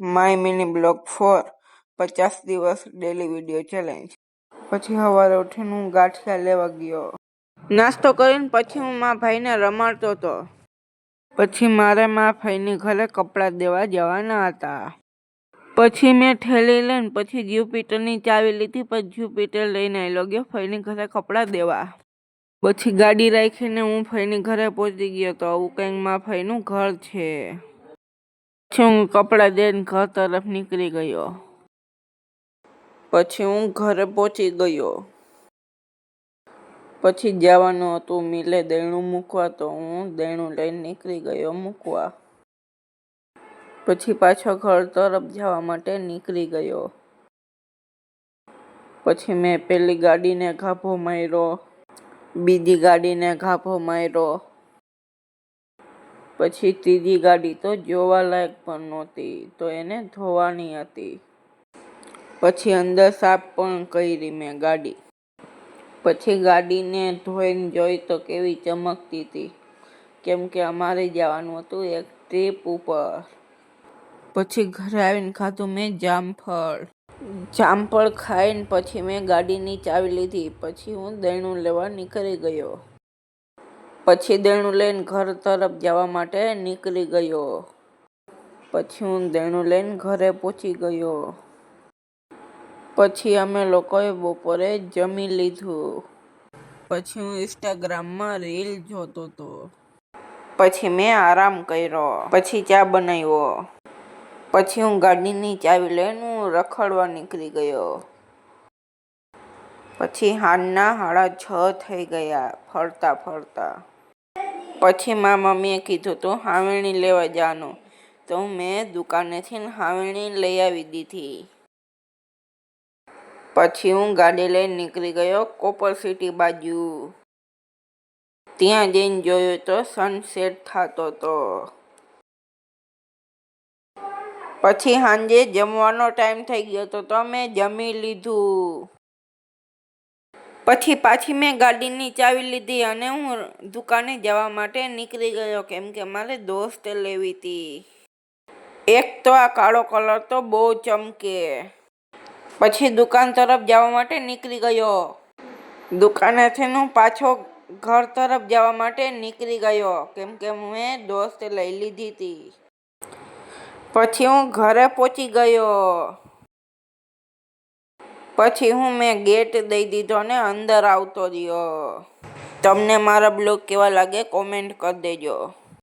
My mini blog 4 50 દિવસ daily video challenge. પછી સવારે ઉઠીને હું ગાંઠિયા લેવા ગયો. નાસ્તો કરીને પછી હું મારા ભાઈને રમાડતો હતો. પછી મારે મારા ભાઈની ઘરે કપડાં દેવા જવાના હતા. પછી મેં ઠેલી લઈને પછી જ્યુપિટરની ચાવી લીધી. પછી જ્યુપિટર લઈને આવી ગયો ભાઈની ઘરે કપડાં દેવા. પછી ગાડી રાખીને હું ભાઈની ઘરે પહોંચી ગયો તો આવું કંઈક મારા ભાઈનું ઘર છે. પછી હું કપડાં દઈને ઘર તરફ નીકળી ગયો. પછી હું ઘરે પહોંચી ગયો. પછી જવાનું હતું મિલે દહીણું મૂકવા, તો હું દહીણું લઈને નીકળી ગયો મૂકવા. પછી પાછો ઘર તરફ જવા માટે નીકળી ગયો. પછી મેં પેલી ગાડીને ઘાભો માર્યો, બીજી ગાડીને ઘાભો માર્યો. પછી ત્રીજી ગાડી તો જોવાલાયક પણ નહોતી, તો એને ધોવાની હતી. પછી અંદર સાફ પણ કરી મેં ગાડી. પછી ગાડીને ધોઈને જોઈ તો કેવી ચમકતી હતી, કેમ કે અમારે જવાનું હતું એક ટ્રીપ ઉપર. પછી ઘરે આવીને ખાધું મેં જામફળ ખાઈને પછી મેં ગાડીની ચાવી લીધી. પછી હું દહીણું લેવા નીકળી ગયો. પછી દહીણું લઈને ઘર તરફ જવા માટે નીકળી ગયો. પછી હું દહીણું લઈને ઘરે પહોંચી ગયો. પછી અમે લોકોએ બપોરે જમી લીધું. પછી હું ઇન્સ્ટાગ્રામમાં રીલ જોતો હતો. પછી મેં આરામ કર્યો. પછી ચા બનાવ્યો. પછી હું ગાડીની ચાવી લઈને રખડવા નીકળી ગયો. પછી સાંજના 6:30 થઈ ગયા ફરતા ફરતા. પછી મારા મમ્મીએ કીધું તું હાવેણી લેવા જવાનું, તો મેં દુકાનેથી હાવેણી લઈ આવી દીધી. પછી હું ગાડી લઈને નીકળી ગયો કોપર સિટી બાજુ. ત્યાં જઈને જોયું તો સનસેટ થતો હતો. પછી સાંજે જમવાનો ટાઈમ થઈ ગયો તો મેં જમી લીધું. પછી પાછી મેં ગાડીની ચાવી લીધી અને હું દુકાને જવા માટે નીકળી ગયો, કેમ કે મારે દોસ્ત લેવી હતી. એક તો આ કાળો કલર તો બહુ ચમકે. પછી દુકાન તરફ જવા માટે નીકળી ગયો. દુકાનેથી હું પાછો ઘર તરફ જવા માટે નીકળી ગયો, કેમ કે મેં દોસ્ત લઈ લીધી હતી. પછી હું ઘરે પહોંચી ગયો. પછી મેં ગેટ દઈ દીધો ને અંદર આવતો રહ્યો. તમને મારા બ્લોગ કેવા લાગે કોમેન્ટ કરી દેજો.